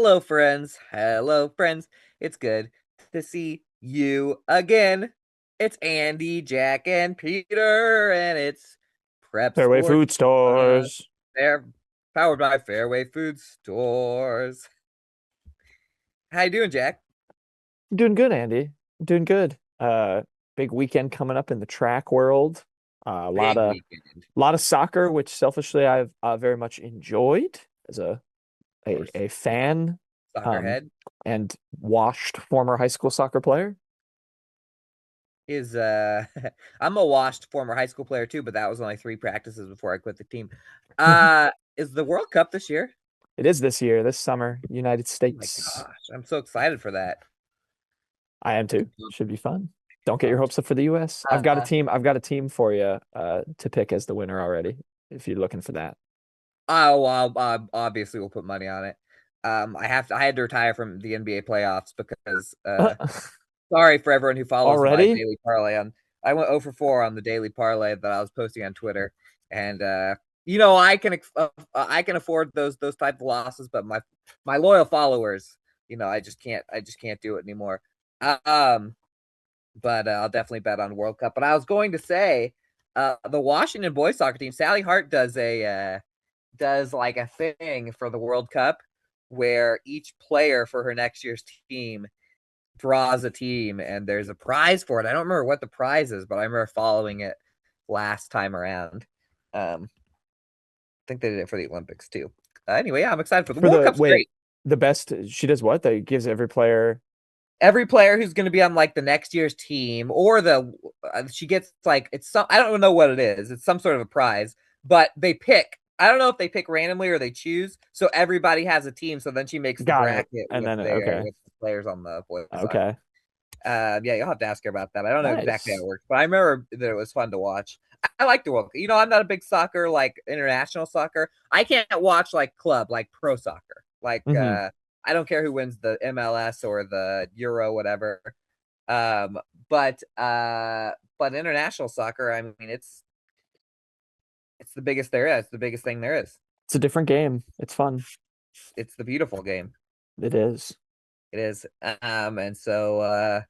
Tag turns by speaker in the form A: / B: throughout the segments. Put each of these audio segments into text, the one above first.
A: Hello, friends. Hello, friends. It's good to see you again. It's Andy, Jack, and Peter, and it's Prep
B: Fairway
A: Sports.
B: food stores.
A: Fair, powered by Fairway Food Stores. How you doing, Jack?
B: Doing good, Andy. Doing good. Big weekend coming up in the track world. A
A: Big weekend.
B: lot of soccer, which selfishly I've very much enjoyed as
A: Of course,
B: a fan,
A: soccer
B: um,
A: head
B: and washed former high school soccer player.
A: is I'm a washed former high school player too, but that was only 3 practices before I quit the team. Is the World Cup this year?
B: It is this year, this summer, United
A: Oh my
B: States.
A: gosh, I'm so excited for that.
B: I am too. Should be fun. Don't get your
A: Pumped.
B: hopes up for the US.
A: Uh,
B: I've got a team for you to pick as the winner already, if you're looking for that.
A: Obviously we'll put money on it. I had to retire from the NBA playoffs because sorry for everyone who follows my
B: Already?
A: daily parlay on. I went 0 for 4 on the daily parlay that I was posting on Twitter, and I can afford those type of losses, but my loyal followers, I just can't do it anymore. Um, but I'll definitely bet on World Cup. But I was going to say, the Washington boys soccer team, Sally Hart does like a thing for the World Cup where each player for her next year's team draws a team and there's a prize for it. I don't remember what the prize is, but I remember following it last time around. I think they did it for the Olympics too. Anyway, yeah, I'm excited for the
B: For
A: World
B: the
A: Cup's
B: wait,
A: great.
B: the best she does what? That gives every player.
A: Every player who's going to be on like the next year's team or the she gets like it's some I don't know what it is. It's some sort of a prize, but they pick. I don't know if they pick randomly or they choose. So everybody has a team. So then she makes the
B: Got it.
A: bracket
B: And
A: with
B: then
A: their
B: okay.
A: with the players on the boys soccer.
B: Okay.
A: Yeah, you'll have to ask her about that. I don't know exactly how it
B: Nice.
A: works, but I remember that it was fun to watch. I like the World Cup. I'm not a big soccer, like international soccer. I can't watch like club, like pro soccer. Like
B: Hmm.
A: I don't care who wins the MLS or the Euro, whatever. Um, but international soccer, I mean, it's the biggest there is. It's the biggest thing there is.
B: It's a different game. It's fun.
A: It's the beautiful game.
B: It is.
A: It is. And so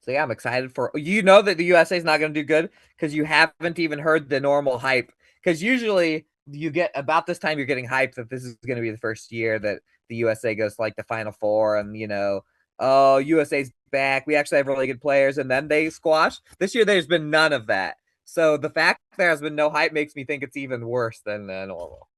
A: yeah, I'm excited for that the USA is not going to do good because you haven't even heard the normal hype. Because usually you get about this time you're getting hyped that this is going to be the first year that the USA goes to like the Final Four, and oh, USA's back. We actually have really good players, and then they squash. This year, there's been none of that. So the fact there has been no hype makes me think it's even worse than normal.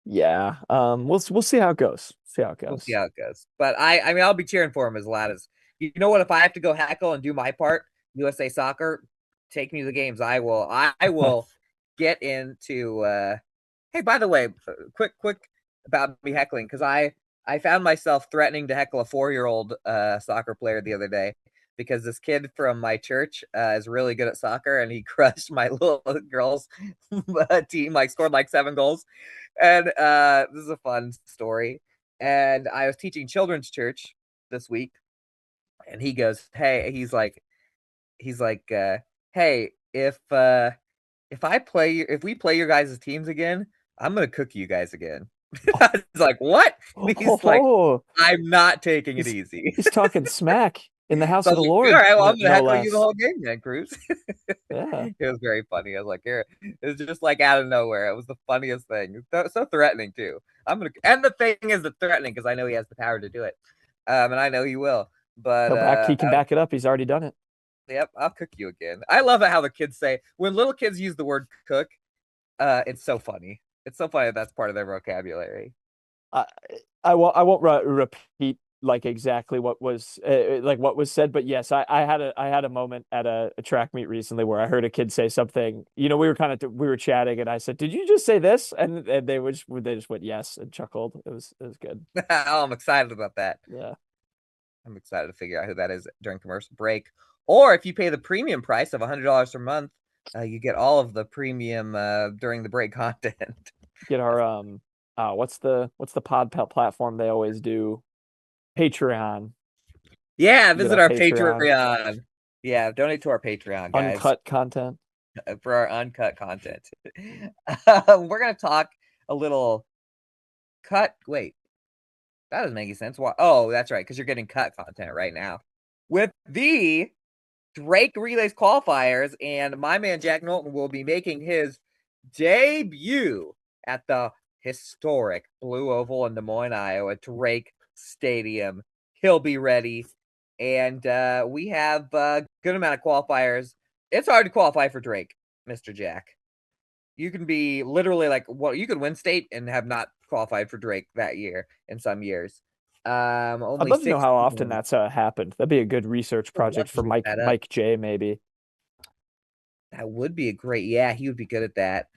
B: Yeah. We'll see how it goes. See how it
A: We'll see
B: goes.
A: how it goes. But I mean, I'll be cheering for him as loud as you know what. If I have to go heckle and do my part, USA Soccer, take me to the games. I will. I will get into. Hey, by the way, quick about me heckling because I found myself threatening to heckle a 4-year-old soccer player the other day because this kid from my church is really good at soccer and he crushed my little girls team, like scored like 7 goals. And this is a fun story. And I was teaching children's church this week, and he goes, "Hey," he's like, "Hey, if we play your guys' teams again, I'm gonna cook you guys again." I was like, "What?" And he's like,
B: Oh,
A: "I'm not taking it
B: he's
A: easy."
B: he's talking smack in the house
A: So I
B: of
A: was
B: the
A: like, "All
B: Lord,
A: right, well,
B: no,
A: I'm gonna
B: no
A: heckle you the
B: less.
A: whole game then, Cruz."
B: Yeah.
A: It was very funny. I was like, "Here," it was just like out of nowhere. It was the funniest thing. So threatening too. And the thing is, the threatening because I know he has the power to do it, and I know he will. But
B: He can back it up. He's already done it.
A: yep, I'll cook you again. I love it how the kids say when little kids use the word cook. It's so funny. It's so funny that's part of their vocabulary.
B: I I won't repeat like exactly what was like what was said, but yes, I had a moment at a track meet recently where I heard a kid say something. You know, we were chatting, and I said, "Did you just say this?" And they just went yes and chuckled. It was good.
A: Oh, I'm excited about that.
B: Yeah,
A: I'm excited to figure out who that is during commercial break. Or if you pay the premium price of $100 per month, you get all of the premium during the break content.
B: get our what's the platform they always do? Patreon.
A: Yeah,
B: Get
A: visit
B: our
A: our
B: Patreon,
A: Patreon. Yeah, donate to our Patreon, guys,
B: uncut content.
A: for our uncut content. We're gonna talk a little cut. Wait, That doesn't make any sense. Why? Oh, that's right, because you're getting cut content right now with the Drake Relays qualifiers, and my man Jack Knowlton will be making his debut at the historic Blue Oval in Des Moines, Iowa, Drake Stadium. He'll be ready, and we have a good amount of qualifiers. It's hard to qualify for Drake, Mr. Jack. You can be literally like, well, you could win state and have not qualified for Drake that year in some years.
B: I'd
A: Only
B: love to know
A: six
B: how often
A: people.
B: that's happened. That'd be a good research
A: I'd
B: project
A: love to
B: for
A: look
B: Mike
A: that up.
B: Mike J maybe.
A: That would be a great, yeah, he would be good at that,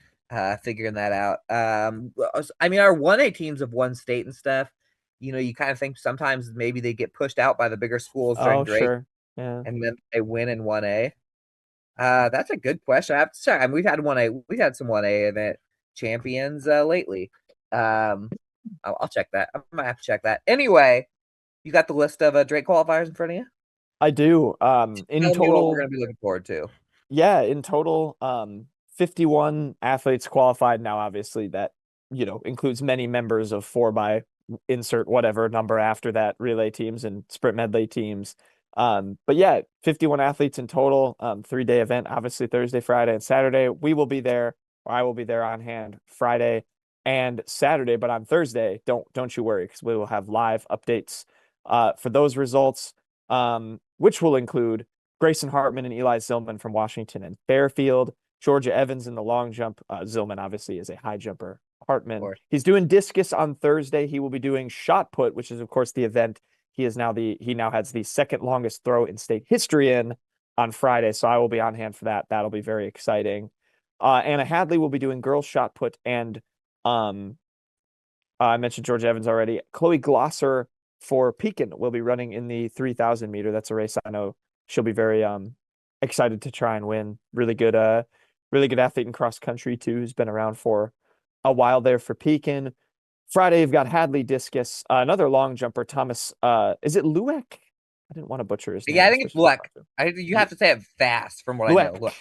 A: figuring that out. I mean, our 1A teams of one state and stuff, you kind of think sometimes maybe they get pushed out by the bigger schools during
B: Oh,
A: Drake,
B: sure. Yeah.
A: and then they win in 1A. That's a good question. I have to check. I mean, we've had some 1A event champions lately. I'll check that. I might have to check that. Anyway, you got the list of Drake qualifiers in front of you?
B: I do. In
A: Tell me what we're
B: total,
A: going to be looking forward to.
B: yeah, in total, 51 athletes qualified. Now, obviously, that, includes many members of 4 by insert whatever number after that relay teams and sprint medley teams. But yeah, 51 athletes in total, 3-day event, obviously Thursday, Friday, and Saturday. We will be there, or I will be there on hand Friday and Saturday, but on Thursday, don't you worry, because we will have live updates for those results, which will include Grayson Hartman and Eli Zillman from Washington and Fairfield. Georgia Evans in the long jump. Zillman obviously is a high jumper. Hartman. He's doing discus on Thursday. He will be doing shot put, which is of course the event he now has the second longest throw in state history on Friday. So I will be on hand for that. That'll be very exciting. Anna Hadley will be doing girls shot put, and I mentioned Georgia Evans already. Chloe Glosser for Pekin will be running in the 3,000 meter. That's a race I know she'll be very excited to try and win. Really good athlete in cross country too, who's been around for a while there for Pekin. Friday, you've got Hadley discus, another long jumper, Thomas. Is it Lueck? I didn't want to butcher his name.
A: Yeah, I think it's Lueck. You have to say it fast from what I know.
B: Lueck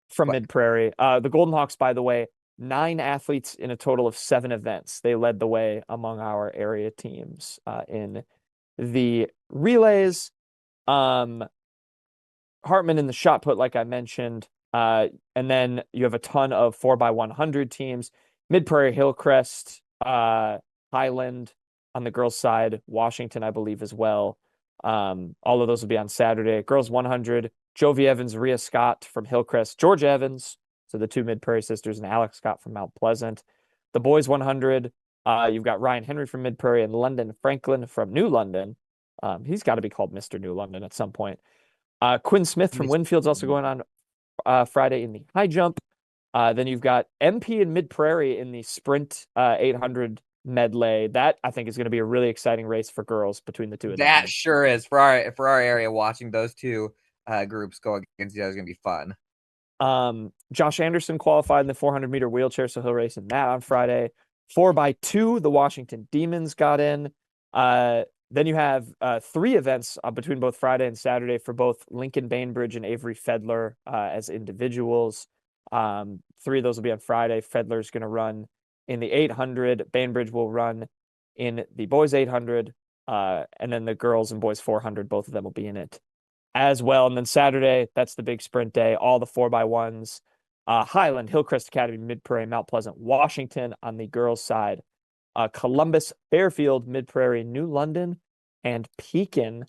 B: from Mid Prairie. The Golden Hawks, by the way, 9 athletes in a total of 7 events. They led the way among our area teams in the relays. Hartman in the shot put, like I mentioned. And then you have a ton of 4x100 teams. Mid Prairie, Hillcrest, Highland on the girls' side, Washington, I believe, as well. All of those will be on Saturday. Girls 100, Jovi Evans, Rhea Scott from Hillcrest, Georgia Evans, so the 2 Mid Prairie sisters, and Alex Scott from Mount Pleasant. The boys 100, you've got Ryan Henry from Mid Prairie and London Franklin from New London. He's got to be called Mr. New London at some point. Quinn Smith from Winfield's also going on Friday in the high jump. Then you've got MP and Mid Prairie in the sprint 800 medley. That I think is going to be a really exciting race for girls between the two of them.
A: That sure is for our area. Watching those two groups go against each other is going to be fun.
B: Josh Anderson qualified in the 400 meter wheelchair, so he'll race in that on Friday. 4x2, the Washington Demons got in. Then you have 3 events between both Friday and Saturday for both Lincoln Bainbridge and Avery Fedler as individuals. 3 of those will be on Friday. Fedler's going to run in the 800. Bainbridge will run in the boys 800. And then the girls and boys 400, both of them will be in it as well. And then Saturday, that's the big sprint day. All the 4x1s. Highland, Hillcrest Academy, Mid Prairie, Mount Pleasant, Washington on the girls' side. Columbus, Fairfield, Mid Prairie, New London, and Pekin.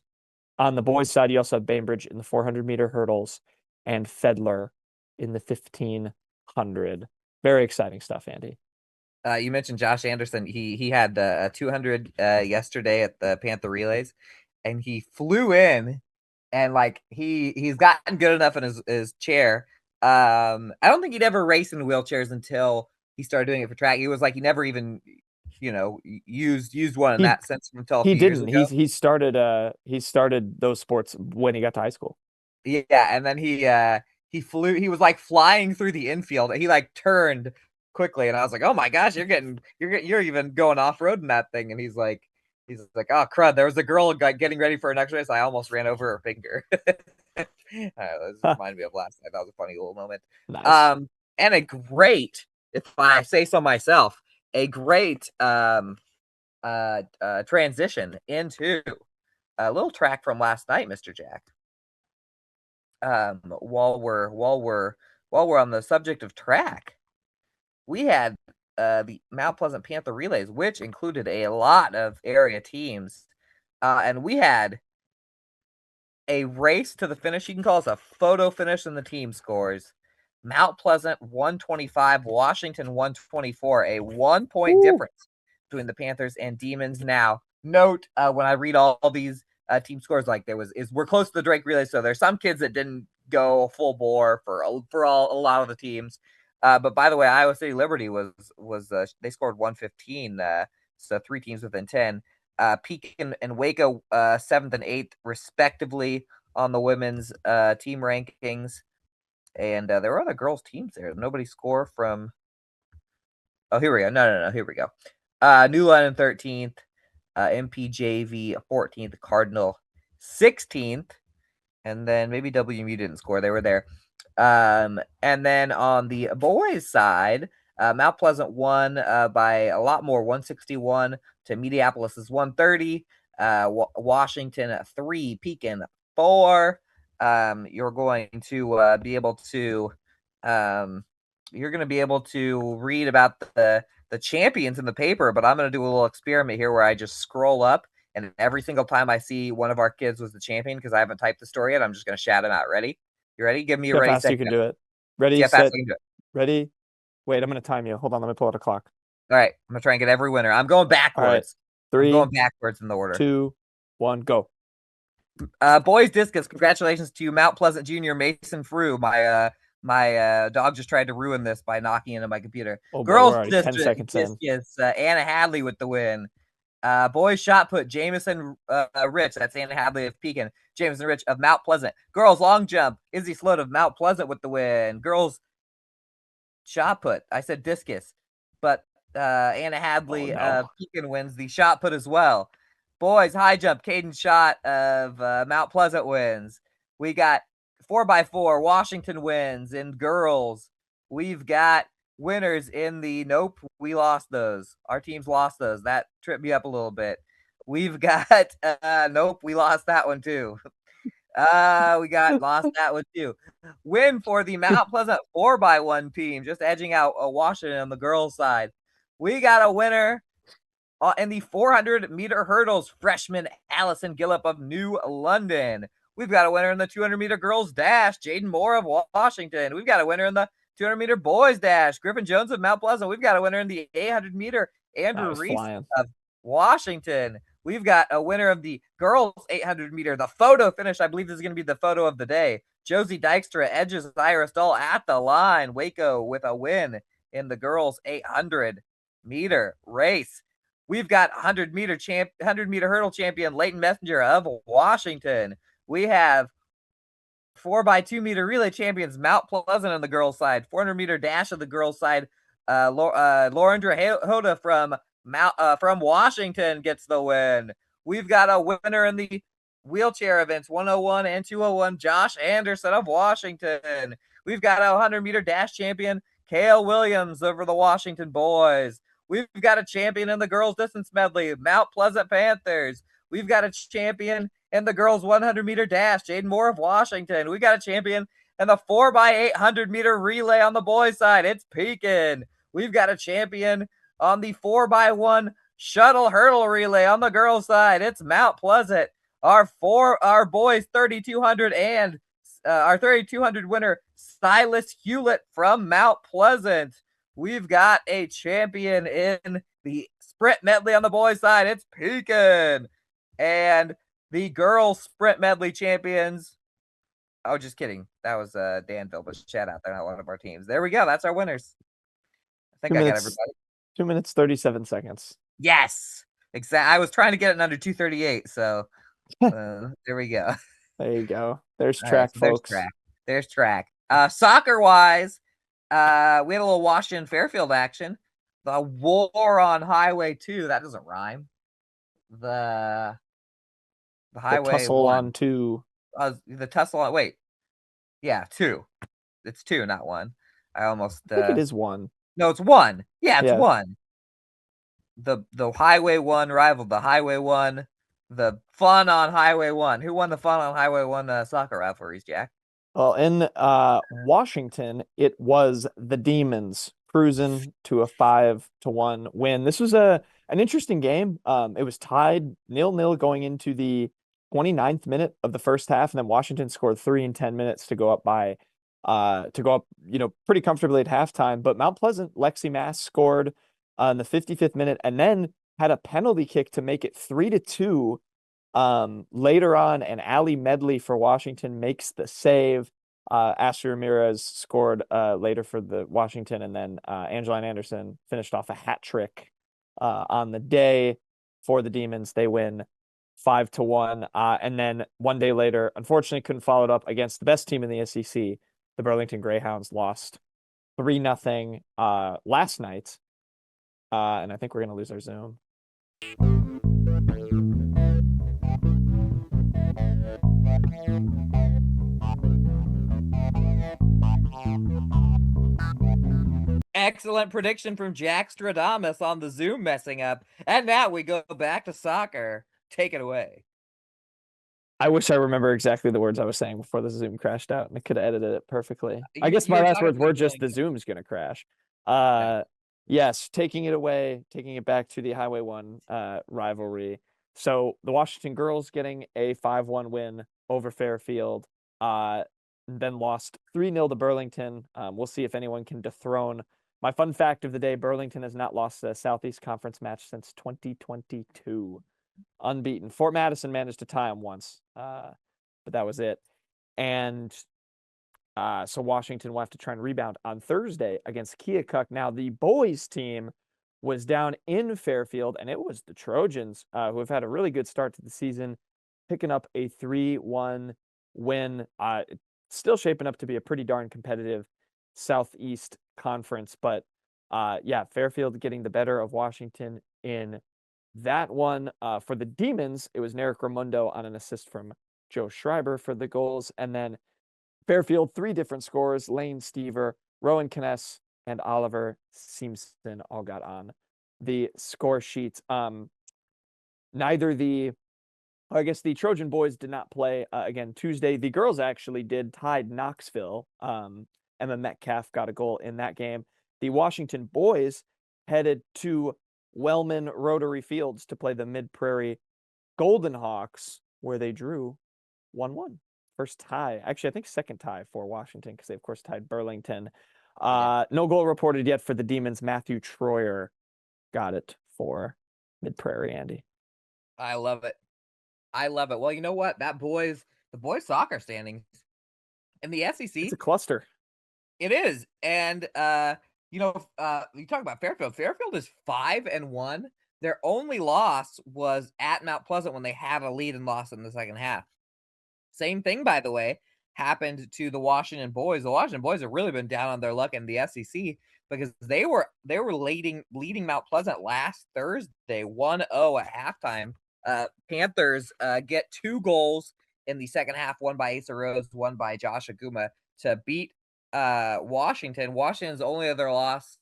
B: On the boys' side, you also have Bainbridge in the 400 meter hurdles and Fedler in the 1500. Very exciting stuff, Andy.
A: You mentioned Josh Anderson. He had a 200 yesterday at the Panther Relays, and he flew in, and like he's gotten good enough in his chair. I don't think he'd ever raced in wheelchairs until he started doing it for track. He was like he never even used one in that sense until a few years ago.
B: He started those sports when he got to high school.
A: Yeah, and then he flew. He was like flying through the infield. He like turned quickly, and I was like, "Oh my gosh, you're even going off road in that thing." And he's like, "Oh crud!" There was a girl getting ready for her next race. I almost ran over her finger. This reminded me of last night. That was a funny little moment.
B: Nice.
A: And a great, if I say so myself, a great transition into a little track from last night, Mr. Jack. While we're on the subject of track, we had the Mount Pleasant Panther Relays, which included a lot of area teams, and we had a race to the finish. You can call us a photo finish in the team scores. Mount Pleasant 125, Washington 124, a 1 point difference between the Panthers and Demons. Now, note when I read all these team scores, like we're close to the Drake Relay, so there's some kids that didn't go full bore for a lot of the teams. But by the way, Iowa City Liberty was they scored 115, so 3 teams within 10. Pekin and Waco 7th and 8th respectively on the women's team rankings. And there were other girls' teams there. Nobody score from. Oh, here we go. No. Here we go. New Line 13th, MPJV 14th, Cardinal 16th, and then maybe WMU didn't score. They were there. And then on the boys' side, Mount Pleasant won by a lot more, 161 to Mediapolis's 130. Washington 3, Pekin 4. You're going to be able to read about the champions in the paper, but I'm going to do a little experiment here where I just scroll up, and every single time I see one of our kids was the champion, because I haven't typed the story yet, I'm just going to shout him out. Ready? You ready? Give me a ready,
B: fast
A: set,
B: you can do it. Ready,
A: see how
B: set,
A: fast I can do it.
B: ready. Wait, I'm going to time you. Hold on, let me pull out a clock.
A: All right, I'm going to try and get every winner. I'm going backwards.
B: Right. 3,
A: I'm going backwards in the order.
B: 2, 1, go.
A: Boys discus, congratulations to Mount Pleasant Junior Mason Frew. My dog just tried to ruin this by knocking into my computer.
B: Oh,
A: Girls
B: boy, 10 seconds
A: discus, Anna Hadley with the win. Boys shot put, Jameson Rich, that's Anna Hadley of Pekin. Jameson Rich of Mount Pleasant. Girls long jump, Izzy Sloat of Mount Pleasant with the win. Girls shot put, I said discus, but Anna Hadley of Pekin wins the shot put as well. Boys high jump, Caden Schott of Mount Pleasant wins. We got 4x4, Washington wins. In girls, we've got winners in the nope, we lost those. Our teams lost those. That tripped me up a little bit. We've got nope, we lost that one too. We got lost that one too. Win for the Mount Pleasant 4x1 team, just edging out Washington on the girls' side. We got a winner in the 400-meter hurdles, freshman Allison Gillip of New London. We've got a winner in the 200-meter girls dash, Jaden Moore of Washington. We've got a winner in the 200-meter boys dash, Griffin Jones of Mount Pleasant. We've got a winner in the 800-meter, Andrew Reese of Washington. We've got a winner of the girls 800-meter, the photo finish. I believe this is going to be the photo of the day. Josie Dykstra edges Iris Dahl at the line. Waco with a win in the girls 800-meter race. We've got 100-meter hurdle champion Leighton Messenger of Washington. We have 4x2 meter relay champions Mount Pleasant on the girls' side. 400-meter dash of the girls' side. Laurendra Hoda from Washington gets the win. We've got a winner in the wheelchair events 101 and 201, Josh Anderson of Washington. We've got a 100-meter dash champion Kale Williams over the Washington boys. We've got a champion in the girls distance medley, Mount Pleasant Panthers. We've got a champion in the girls 100-meter dash, Jaden Moore of Washington. We've got a champion in the 4x800-meter relay on the boys' side. It's Pekin. We've got a champion on the 4x1 shuttle hurdle relay on the girls' side. It's Mount Pleasant. Our boys 3200 and our 3200 winner, Silas Hewlett from Mount Pleasant. We've got a champion in the sprint medley on the boys' side. It's Pekin. And the girls sprint medley champions. Oh, just kidding. That was Danville, but shout out. They're not one of our teams. There we go. That's our winners. I think I got everybody.
B: 2 minutes, 37 seconds.
A: Yes. Exactly. I was trying to get it in under 2:38. So there we go.
B: There you go. There's track,
A: right,
B: folks.
A: There's track. Soccer wise, we had a little Washington Fairfield action. The War on Highway 2. That doesn't rhyme. The Highway
B: the tussle
A: 1.
B: on 2.
A: The tussle on. Wait. Yeah, 2. It's 2, not 1. I almost.
B: I think it is 1.
A: No, it's 1. Yeah, it's 1. the Highway 1 rivaled the Highway 1, the fun on Highway 1. Who won the fun on Highway 1 soccer rivalries, Jack?
B: Well, in Washington, it was the Demons cruising to a 5-1 win. This was a an interesting game. It was tied 0-0 going into the 29th minute of the first half, and then Washington scored three in 10 minutes to go up, pretty comfortably at halftime. But Mount Pleasant, Lexi Mass scored in the 55th minute and then had a penalty kick to make it 3-2 later on, and Ali Medley for Washington makes the save. Ashley Ramirez scored later for the Washington, and then Angeline Anderson finished off a hat trick on the day for the Demons. They win 5-1. And then one day later, unfortunately, couldn't follow it up against the best team in the SEC. The Burlington Greyhounds lost 3-0 last night. And I think we're going to lose our Zoom.
A: Excellent prediction from Jack Stradamus on the Zoom messing up. And now we go back to soccer. Take it away.
B: I wish I remember exactly the words I was saying before the Zoom crashed out, and I could have edited it perfectly. I guess my last words were just the Zoom's going to crash. Yes, taking it away, taking it back to the Highway 1 rivalry. So the Washington girls getting a 5-1 win over Fairfield, then lost 3-0 to Burlington. We'll see if anyone can dethrone. My fun fact of the day, Burlington has not lost a Southeast Conference match since 2022. Unbeaten. Fort Madison managed to tie them once, but that was it. And so Washington will have to try and rebound on Thursday against Keokuk. Now, the boys team was down in Fairfield, and it was the Trojans who have had a really good start to the season, picking up a 3-1 win. Still shaping up to be a pretty darn competitive Southeast Conference, but yeah, Fairfield getting the better of Washington in that one. For the Demons, it was Narek Ramundo on an assist from Joe Schreiber for the goals. And then Fairfield, three different scores. Lane Stever, Rowan Kness, and Oliver Simpson all got on the score sheet. I guess the Trojan boys did not play again Tuesday. The girls actually did, tied Knoxville. Emma Metcalf got a goal in that game. The Washington boys headed to Wellman Rotary Fields to play the Mid-Prairie Golden Hawks, where they drew 1-1. First tie. Actually, I think second tie for Washington, because they, of course, tied Burlington. No goal reported yet for the Demons. Matthew Troyer got it for Mid-Prairie, Andy.
A: I love it. I love it. Well, you know what? The boys soccer standings in the SEC.
B: It's a cluster.
A: It is. And you talk about Fairfield. Fairfield is 5-1. Their only loss was at Mount Pleasant when they had a lead and lost in the second half. Same thing, by the way, happened to the Washington boys. The Washington boys have really been down on their luck in the SEC because they were leading Mount Pleasant last Thursday 1-0 at halftime. Panthers get 2 goals in the second half, one by Asa Rose, one by Josh Aguma, to beat Washington. Washington's only other loss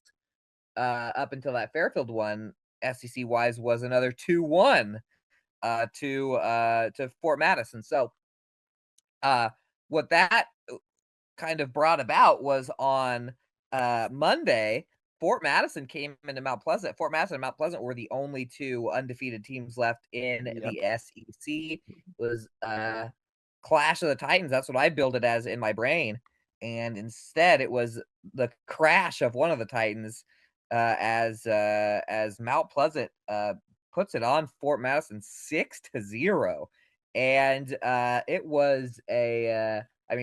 A: up until that Fairfield one, SEC wise, was another 2-1 to Fort Madison. So what that kind of brought about was on Monday, Fort Madison came into Mount Pleasant. Fort Madison and Mount Pleasant were the only 2 undefeated teams left in the SEC. It was Clash of the Titans. That's what I built it as in my brain. And instead, it was the crash of one of the Titans as Mount Pleasant puts it on Fort Madison 6-0. And it was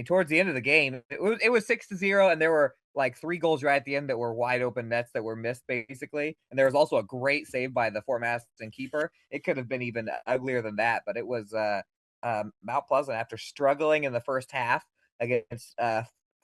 A: towards the end of the game, it was 6-0, and there were like 3 goals right at the end that were wide open nets that were missed, basically. And there was also a great save by the Fort Madison keeper. It could have been even uglier than that, but it was Mount Pleasant, after struggling in the first half against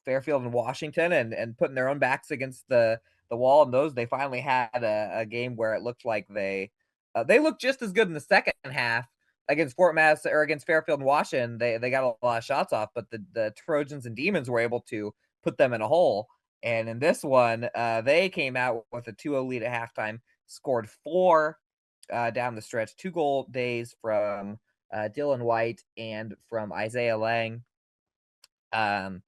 A: Fairfield and Washington and putting their own backs against the wall, and they finally had a game where it looked like they looked just as good in the second half against Fort Madison or against Fairfield and Washington. They got a lot of shots off, but the Trojans and Demons were able to put them in a hole. And in this one, they came out with a 2-0 lead at halftime, scored 4 down the stretch, 2-goal days from Dylan White and from Isaiah Lang, and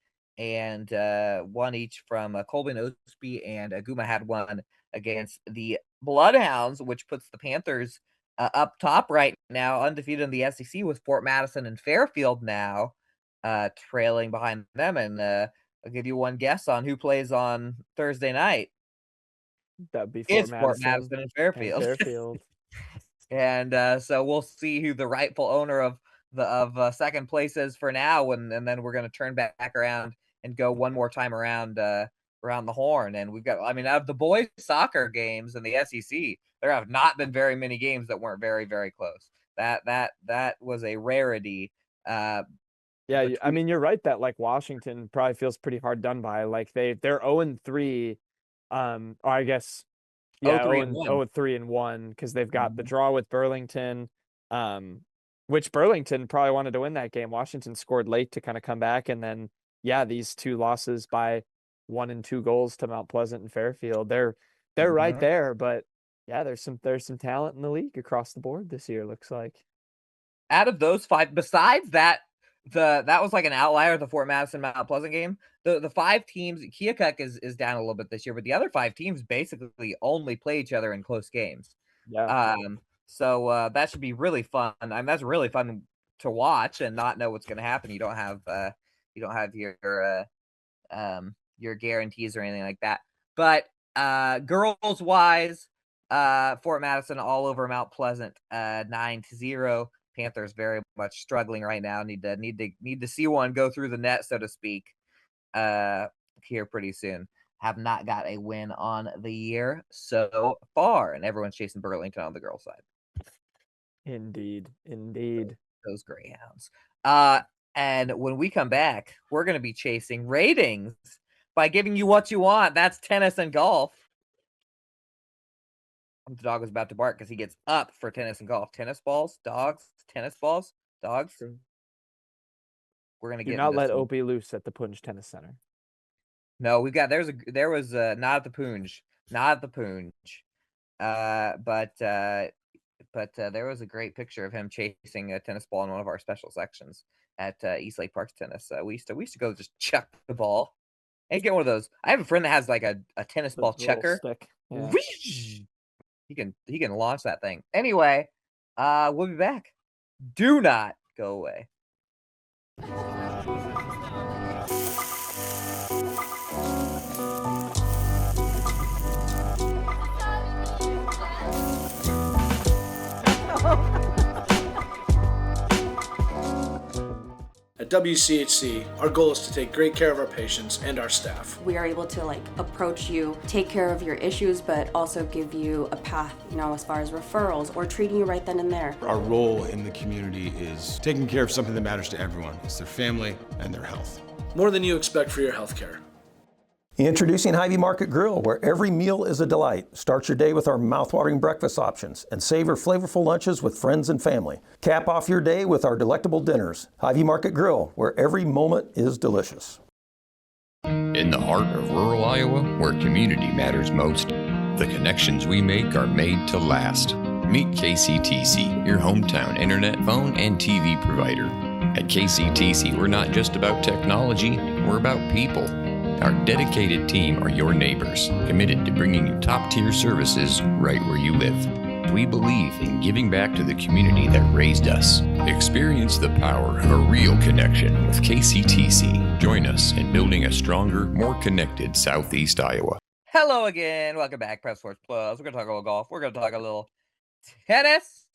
A: one each from Colvin Osby and Aguma had one against the Bloodhounds, which puts the Panthers up top right now, undefeated in the SEC, with Fort Madison and Fairfield now trailing behind them. And I'll give you one guess on who plays on Thursday night.
B: That'd be Fort
A: It's Fort
B: Madison
A: Madison and
B: and
A: Fairfield.
B: Fairfield.
A: And so we'll see who the rightful owner of the second place is for now, and then we're going to turn back around and go one more time around the horn. And we've got, I mean, out of the boys soccer games in the SEC, there have not been very many games that weren't very, very close. That was a rarity.
B: Yeah, I
A: Between
B: mean, you're right that like Washington probably feels pretty hard done by. Like they're 0-3, or I guess yeah,
A: 0-3 and
B: 0
A: 1.
B: 0-3 and 1 because they've got the
A: Mhm.
B: draw with Burlington, which Burlington probably wanted to win that game. Washington scored late to kind of come back, and then yeah, these two losses by 1 and 2 goals to Mount Pleasant and Fairfield. They're right
A: Mhm.
B: there, but yeah, there's some talent in the league across the board this year, looks like.
A: Out of those 5, besides that, that was like an outlier, the Fort Madison Mount Pleasant game. The 5 teams, Keokuk is down a little bit this year, but the other 5 teams basically only play each other in close games.
B: Yeah.
A: So that should be really fun. I mean, that's really fun to watch and not know what's going to happen. You don't have your guarantees or anything like that. But girls wise, Fort Madison all over Mount Pleasant, 9-0. Panthers very much struggling right now. Need to see one go through the net, so to speak, here pretty soon. Have not got a win on the year so far, and everyone's chasing Burlington on the girls' side.
B: Indeed. Indeed.
A: Those Greyhounds. And when we come back, we're going to be chasing ratings by giving you what you want. That's tennis and golf. The dog was about to bark because he gets up for tennis and golf. Tennis balls, dogs, tennis balls, dogs.
B: True.
A: We're gonna
B: Do
A: get
B: not
A: into
B: let
A: some.
B: Opie loose at the Punj Tennis Center.
A: No, we got there was not at the Poonge, not at the Poonge. But there was a great picture of him chasing a tennis ball in one of our special sections at East Lake Park Tennis. We used to go just chuck the ball and get one of those. I have a friend that has like a tennis
B: The
A: ball
B: little
A: chucker.
B: stick. Yeah.
A: He can launch that thing. Anyway, we'll be back. Do not go away.
C: At WCHC, our goal is to take great care of our patients and our staff.
D: We are able to approach you, take care of your issues, but also give you a path, as far as referrals or treating you right then and there.
E: Our role in the community is taking care of something that matters to everyone. It's their family and their health.
C: More than you expect for your health care.
F: Introducing Hy-Vee Market Grill, where every meal is a delight. Start your day with our mouthwatering breakfast options and savor flavorful lunches with friends and family. Cap off your day with our delectable dinners. Hy-Vee Market Grill, where every moment is delicious.
G: In the heart of rural Iowa, where community matters most, the connections we make are made to last. Meet KCTC, your hometown internet, phone, and TV provider. At KCTC, we're not just about technology, we're about people. Our dedicated team are your neighbors, committed to bringing you top-tier services right where you live. We believe in giving back to the community that raised us. Experience the power of a real connection with KCTC. Join us in building a stronger, more connected Southeast Iowa.
A: Hello again. Welcome back, Prep Sports Plus. We're going to talk a little golf. We're going to talk a little tennis.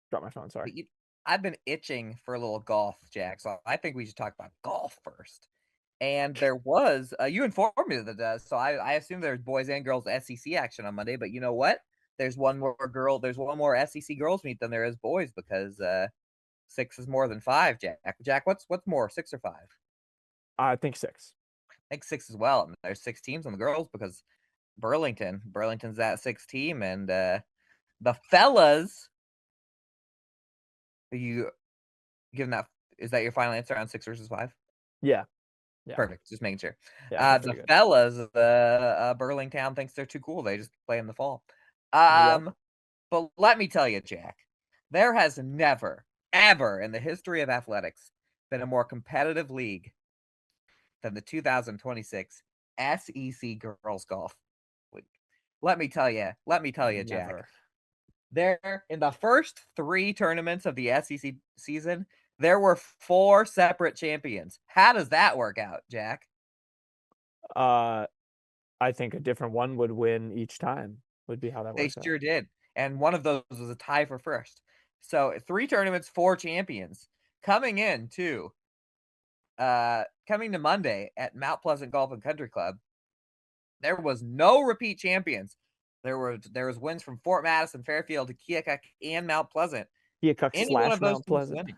B: Drop my phone, sorry.
A: I've been itching for a little golf, Jack, so I think we should talk about golf first. And there was, you informed me that it does, so I assume there's boys and girls SEC action on Monday, but you know what? There's one more SEC girls meet than there is boys because 6 is more than 5, Jack. Jack, what's more, 6 or 5?
B: I think 6.
A: I think 6 as well. And there's 6 teams on the girls because Burlington's that 6th team, and the fellas, you given that, is that your final answer on 6 versus 5?
B: Yeah. Yeah.
A: Perfect. Just making sure.
B: Yeah,
A: The fellas, Burlington thinks they're too cool. They just play in the fall. But let me tell you, Jack, there has never, ever in the history of athletics been a more competitive league than the 2026 SEC Girls Golf League. Let me tell you, Jack.
B: Never.
A: There, in the first 3 tournaments of the SEC season, there were 4 separate champions. How does that work out, Jack?
B: I think a different one would win each time, would be how that
A: They
B: works out.
A: sure did. And one of those was a tie for first. So 3 tournaments, 4 champions. Coming to Monday at Mount Pleasant Golf and Country Club, there was no repeat champions. There was wins from Fort Madison, Fairfield, Keokuk, and Mount Pleasant.
B: Keokuk
A: Any one
B: slash
A: of those
B: Mount
A: teams
B: Pleasant.
A: winning.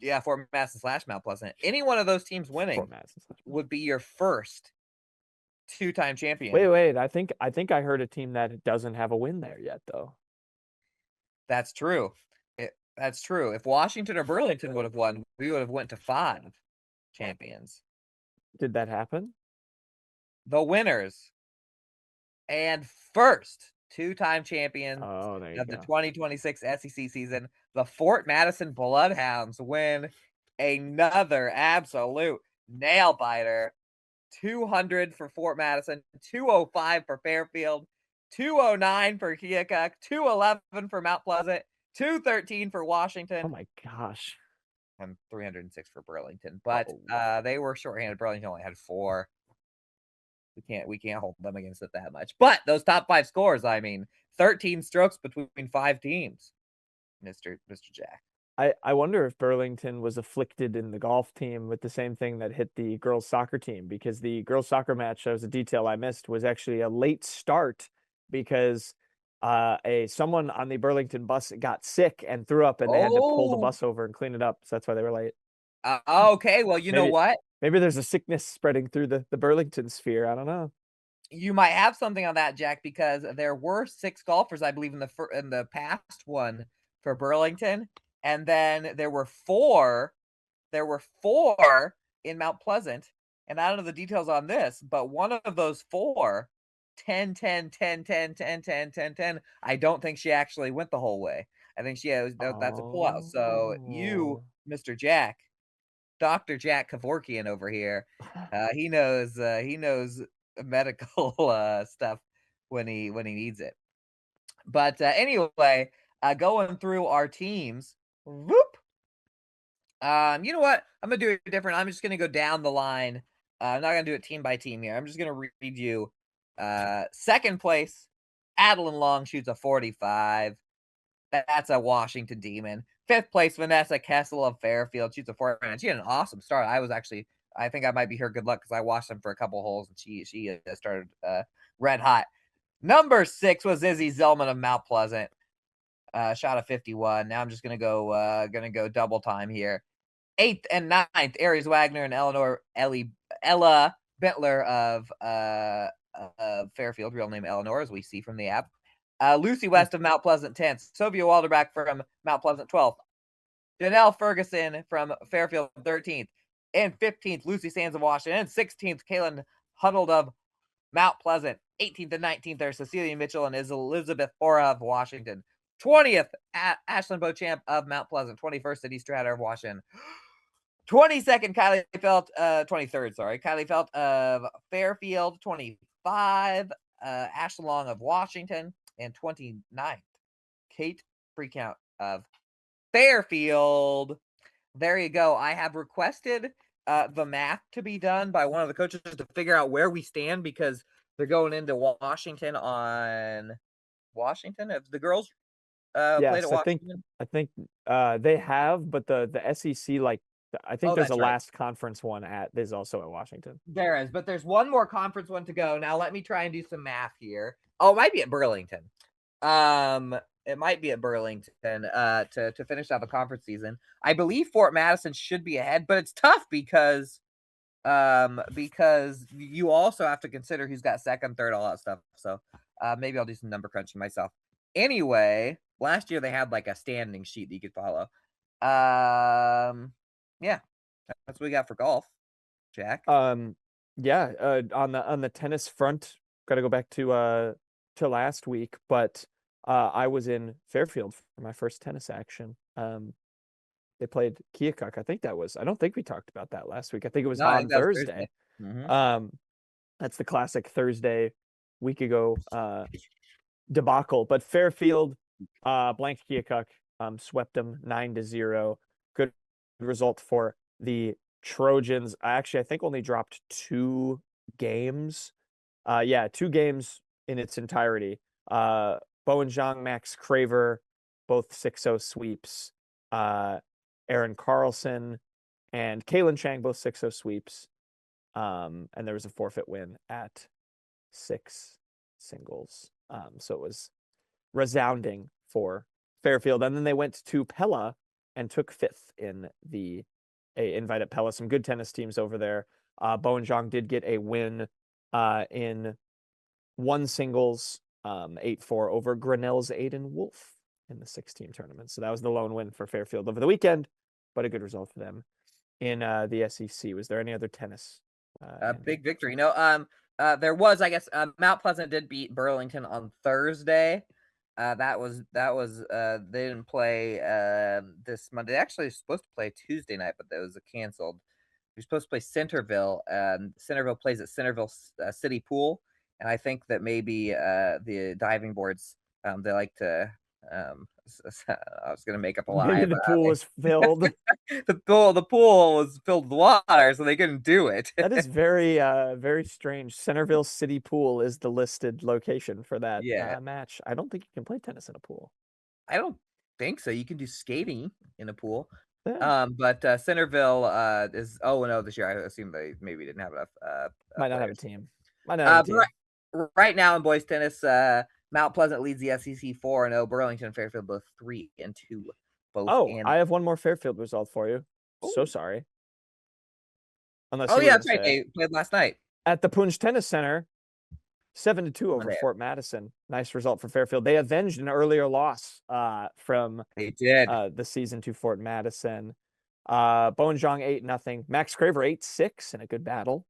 A: Yeah, Fort Madison slash Mount Pleasant. Any one of those teams winning
B: Fort Madison slash Mount.
A: would be your first 2-time champion.
B: Wait. I think I heard a team that doesn't have a win there yet, though.
A: That's true. That's true. If Washington or Burlington would have won, we would have went to 5 champions.
B: Did that happen?
A: The winners and first 2-time champions
B: Oh, there you
A: of the
B: go.
A: 2026 SEC season, the Fort Madison Bloodhounds win another absolute nail biter. 200 for Fort Madison, 205 for Fairfield, 209 for Keokuk, 211 for Mount Pleasant, 213 for Washington.
B: Oh my gosh.
A: And 306 for Burlington. But they were shorthanded. Burlington only had 4. We can't hold them against it that much. But those top 5 scores, I mean, 13 strokes between 5 teams, Mr. Jack.
B: I wonder if Burlington was afflicted in the golf team with the same thing that hit the girls soccer team, because the girls soccer match, that was a detail I missed, was actually a late start because someone on the Burlington bus got sick and threw up, and they had to pull the bus over and clean it up. So that's why they were late.
A: Okay, well, you know what?
B: Maybe there's a sickness spreading through the Burlington sphere. I don't know.
A: You might have something on that, Jack, because there were 6 golfers, I believe, in the past one for Burlington. And then there were 4 in Mount Pleasant. And I don't know the details on this, but one of those 4, 10, 10, 10, 10, 10, 10, 10, 10. I don't think she actually went the whole way. I think that's a pullout. So you, Mr. Jack, Dr. Jack Kevorkian over here, he knows medical stuff when he needs it. But anyway, going through our teams. Whoop. You know what? I'm gonna do it different. I'm just gonna go down the line. I'm not gonna do it team by team here. I'm just gonna read you. Second place, Adeline Long shoots a 45. That's a Washington Demon. 5th place, Vanessa Kessel of Fairfield shoots a 49. She had an awesome start. I think I might be her good luck because I watched them for a couple holes and she started red hot. Number 6 was Izzy Zellman of Mount Pleasant. Shot a 51. Now I'm just gonna go double time here. 8th and 9th, Aries Wagner and Ella Bentler of Fairfield, real name Eleanor, as we see from the app. Lucy West of Mount Pleasant, 10th. Sylvia Walderbach from Mount Pleasant, 12th. Janelle Ferguson from Fairfield, 13th. And 15th, Lucy Sands of Washington. And 16th, Kaylin Huddled of Mount Pleasant. 18th and 19th are Cecilia Mitchell and Elizabeth Hora of Washington. 20th, Ashlyn Beauchamp of Mount Pleasant. 21st, Denise Stratter of Washington. 22nd, Kylie Felt, 23rd, sorry. Kylie Felt of Fairfield. 25, Ashlyn Long of Washington. And 29th, Kate Freecount of Fairfield. There you go. I have requested the math to be done by one of the coaches to figure out where we stand because they're going into Washington on Washington. Have the girls played at Washington?
B: I think they have, but the SEC, like, I think there's a last conference one there's also at Washington.
A: There is, but there's one more conference one to go. Now let me try and do some math here. Oh, it might be at Burlington. It might be at Burlington to finish out the conference season. I believe Fort Madison should be ahead, but it's tough because you also have to consider who's got second, third, all that stuff. So maybe I'll do some number crunching myself. Anyway, last year they had like a standing sheet that you could follow. Yeah, that's what we got for golf, Jack.
B: Yeah. On the tennis front, got to go back to to last week, but I was in Fairfield for my first tennis action. They played Keokuk. I don't think we talked about that last week. I think it was
A: No, I
B: on
A: think that was
B: Thursday.
A: Mhm.
B: That's the classic Thursday week ago debacle. But Fairfield blanked Keokuk, swept them 9-0. Good result for the Trojans. I think only dropped 2 games. 2 games in its entirety. Bowen Zhang, Max Craver, both 6-0 sweeps. Aaron Carlson and Kalen Chang, both 6-0 sweeps. And there was a forfeit win at 6 singles. So it was resounding for Fairfield. And then they went to Pella and took 5th in the invite at Pella. Some good tennis teams over there. Bowen Zhang did get a win in 1 singles, 8-4 over Grinnell's Aiden Wolf in the 6-team tournament. So that was the lone win for Fairfield over the weekend, but a good result for them in the SEC. Was there any other tennis?
A: Big victory. No, there was, I guess, Mount Pleasant did beat Burlington on Thursday. That was they didn't play this Monday. They actually supposed to play Tuesday night, but that was canceled. You're supposed to play Centerville. Centerville plays at Centerville City Pool, and I think that maybe the diving boards they like to. I was gonna make up a lie.
B: Maybe the pool was filled.
A: the pool was filled with water, so they couldn't do it.
B: That is very very strange. Centerville City Pool is the listed location for that match. I don't think you can play tennis in a pool.
A: I don't think so. You can do skating in a pool.
B: Yeah.
A: But Centerville is 0-0 this year. I assume they maybe didn't have enough.
B: Might not have a team.
A: Right now in boys tennis, Mount Pleasant leads the SEC 4-0. Burlington and Fairfield both 3-2.
B: I have one more Fairfield result for you. So sorry.
A: Unless that's right. They played last night
B: at the Punj Tennis Center. 7-2 over Fort Madison. Nice result for Fairfield. They avenged an earlier loss from the season to Fort Madison. Bowen Zhang 8-0. Max Craver 8-6 in a good battle.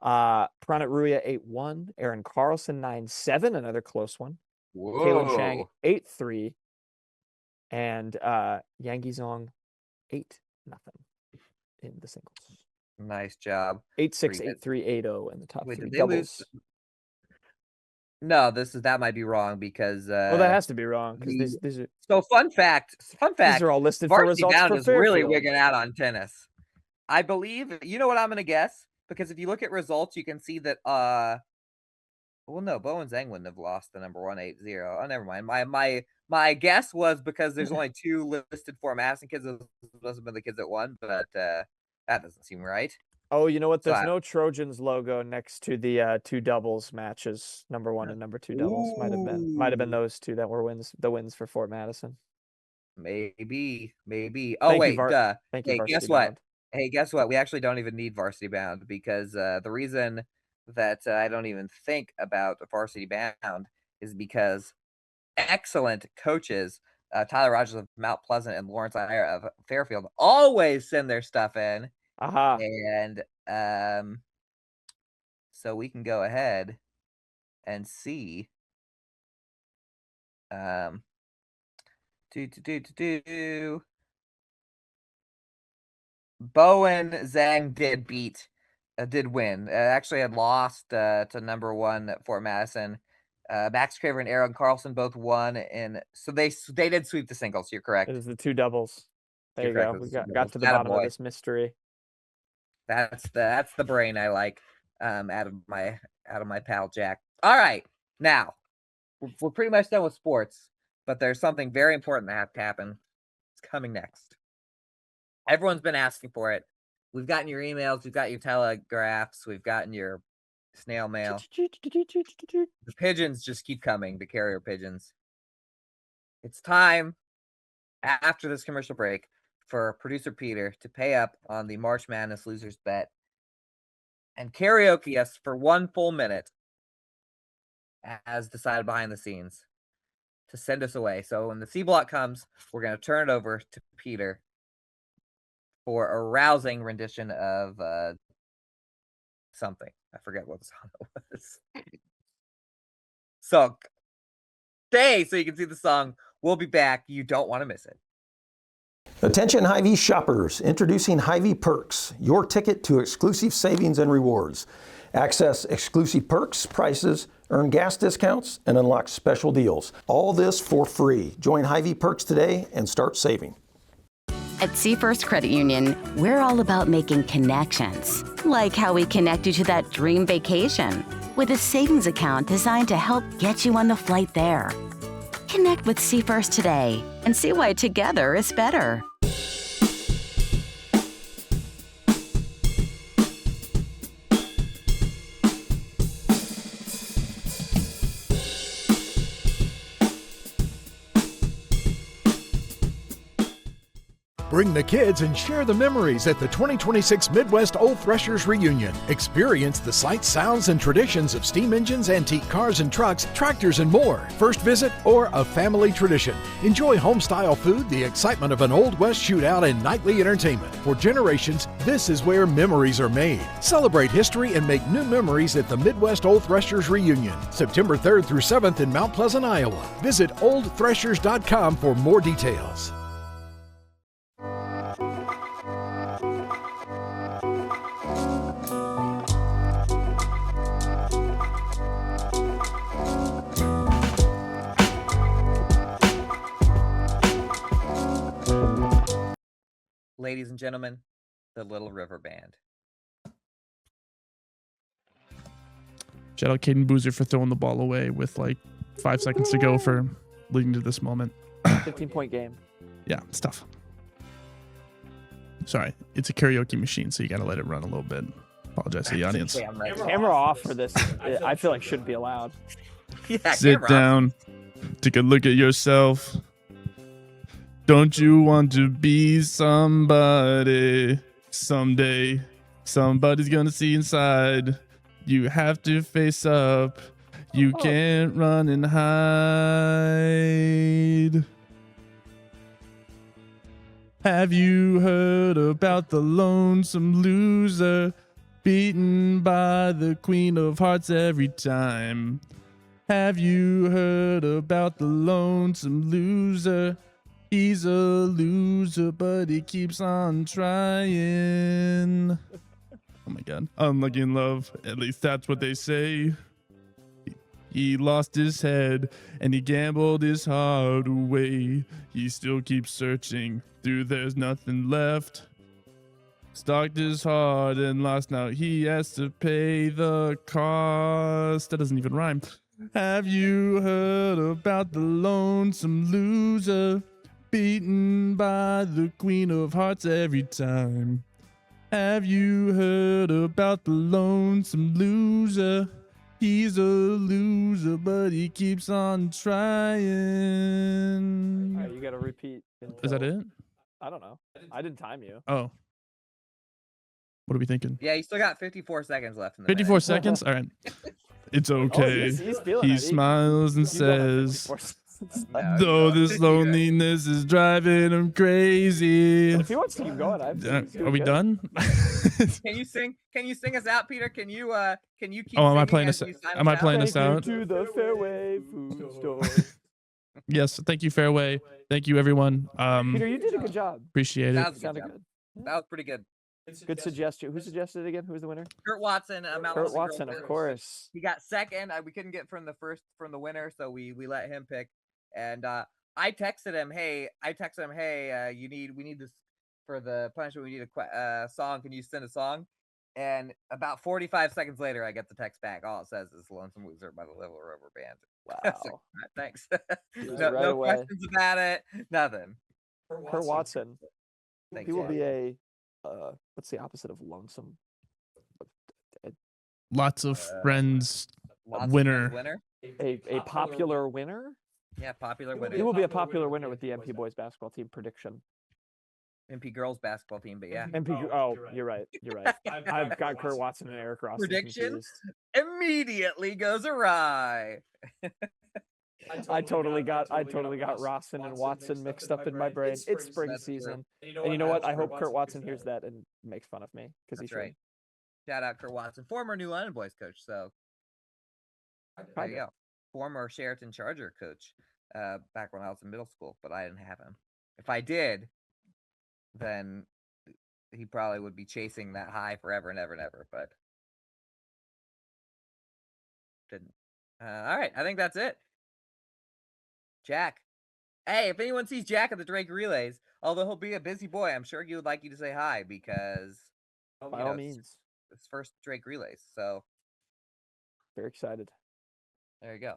B: Pranat Ruya 8-1. Aaron Carlson 9-7, another close one. Kalen Chang 8-3. And Yang Zong 8-0 in the singles.
A: Nice job.
B: 8-6, 8-3, 8-0 in the top 3
A: they
B: doubles.
A: No, that might be wrong because
B: that has to be wrong because these are.
A: So fun fact.
B: These are all listed for results
A: Bound
B: for
A: is
B: Fairfield.
A: really wigging out on tennis. I believe. You know what I'm going to guess? Because if you look at results, you can see that. Well, no, Bowen Zhang wouldn't have lost the number 1 8-0. Oh, never mind. My guess was because there's only 2 listed for Madison kids. Those must have been the kids that won, but that doesn't seem right.
B: Oh, you know what? There's no Trojans logo next to the 2 doubles matches, number 1 and number 2 doubles. Might have been those 2 that were the wins for Fort Madison.
A: Maybe. Oh, wait, duh. Hey, guess what? Guess what? We actually don't even need Varsity Bound because the reason that I don't even think about Varsity Bound is because excellent coaches, Tyler Rogers of Mount Pleasant and Lawrence Iyer of Fairfield, always send their stuff in. And so we can go ahead and see. Bowen Zhang did win. Actually had lost to number 1 Fort Madison. Max Craver and Aaron Carlson both won, and so they did sweep the singles. You're correct.
B: It was the 2 doubles. There you go. We got to the bottom of this mystery.
A: That's the brain I like out of my pal Jack. All right, now we're pretty much done with sports, but there's something very important that has to happen. It's coming next. Everyone's been asking for it. We've gotten your emails, we've got your telegraphs, we've gotten your snail mail. The pigeons just keep coming, the carrier pigeons. It's time after this commercial break for producer Peter to pay up on the March Madness Losers Bet and karaoke us for 1 full minute as decided behind the scenes to send us away. So when the C block comes, we're going to turn it over to Peter for a rousing rendition of something. I forget what song it was. So stay so you can see the song. We'll be back. You don't want to miss it.
F: Attention Hy-Vee shoppers, introducing Hy-Vee Perks, your ticket to exclusive savings and rewards. Access exclusive perks, prices, earn gas discounts, and unlock special deals. All this for free. Join Hy-Vee Perks today and start saving.
H: At Seafirst Credit Union, we're all about making connections, like how we connect you to that dream vacation with a savings account designed to help get you on the flight there. Connect with Seafirst today and see why together is better.
I: Bring the kids and share the memories at the 2026 Midwest Old Threshers Reunion. Experience the sights, sounds, and traditions of steam engines, antique cars and trucks, tractors, and more. First visit or a family tradition. Enjoy home-style food, the excitement of an Old West shootout, and nightly entertainment. For generations, this is where memories are made. Celebrate history and make new memories at the Midwest Old Threshers Reunion, September 3rd through 7th in Mount Pleasant, Iowa. Visit oldthreshers.com for more details.
A: Ladies and gentlemen, the Little River Band.
J: Shout out Caden Boozer for throwing the ball away with like 5 seconds to go for leading to this moment.
B: 15-point game.
J: Yeah, it's tough. Sorry, it's a karaoke machine, so you got to let it run a little bit. Apologize to the audience.
B: Camera off for this. I feel like shouldn't be allowed.
A: Yeah,
J: sit down, take a look at yourself. Don't you want to be somebody someday? Somebody's gonna see inside. You have to face up. You can't run and hide. Have you heard about the lonesome loser beaten by the Queen of Hearts every time? Have you heard about the lonesome loser? He's a loser, but he keeps on trying. Oh my God. Unlucky in love. At least that's what they say. He lost his head and he gambled his heart away. He still keeps searching through there's nothing left. Stalked his heart and lost, now he has to pay the cost. That doesn't even rhyme. Have you heard about the lonesome loser? Beaten by the Queen of Hearts every time. Have you heard about the lonesome loser? He's a loser, but he keeps on trying.
B: All right, you got to repeat.
J: Is that it?
B: I don't know. I didn't time you.
J: Oh. What are we thinking?
A: Yeah, you still got 54 seconds left in the
J: 54
A: minute.
J: seconds? All right. It's okay.
B: He's feeling
J: He
B: it.
J: smiles and says,
A: No,
J: though
A: you
J: this loneliness is driving him crazy.
B: If he wants to keep going,
J: Are we done?
A: Can you sing? Can you sing us out, Peter? Can you keep?
J: Oh, am I
A: singing
J: playing
A: as
J: us?
A: you sign
J: Am I
A: out?
J: playing us out?
B: To the Fairway Food Store.
J: Yes. Thank you, Fairway. Thank you, everyone.
B: Peter, you did a good job.
J: Appreciate
A: That
J: it.
A: was a good
B: Sounded
A: job.
B: good.
A: That was pretty good.
B: Good suggestion. Who suggested it again? Who's the winner?
A: Kurt Watson. Mount
B: Kurt
A: Pleasant
B: Watson,
A: Girls.
B: of course.
A: He got second. We couldn't get from the winner, so we let him pick. And I texted him, hey, we need this for the punishment. We need a song. Can you send a song? And about 45 seconds later, I get the text back. All it says is "Lonesome Loser" by the Little River Band.
B: Wow.
A: Like, thanks.
B: Right
A: no
B: away.
A: questions about it. Nothing.
B: Kurt Watson.
A: Thanks,
B: He will
A: yeah.
B: be a what's the opposite of lonesome?
J: Lots of friends.
A: Lots of
J: Winner.
A: friends winner.
B: A popular winner.
A: Yeah, popular winner.
B: He will be a popular winner with the MP boys basketball team prediction.
A: MP girls basketball team, but yeah.
B: Oh, you're right. You're right. I've got Kurt Watson and Eric Ross.
A: Prediction immediately goes awry.
B: I totally got Rosson and Watson mixed up in my brain. It's spring
A: That's true.
B: season. And you know what? I hope Kurt Watson hears that and makes fun of me because
A: That's
B: he's
A: right. Shout out Kurt Watson, former New London Boys coach. So there you go. former Sheraton Charger coach back when I was in middle school, but I didn't have him. If I did, then he probably would be chasing that high forever and ever and ever, but didn't. All right, I think that's it. Jack. Hey, if anyone sees Jack at the Drake Relays, although he'll be a busy boy, I'm sure he would like you to say hi because
B: By all means.
A: It's first Drake Relays. So
B: very excited.
A: There you go.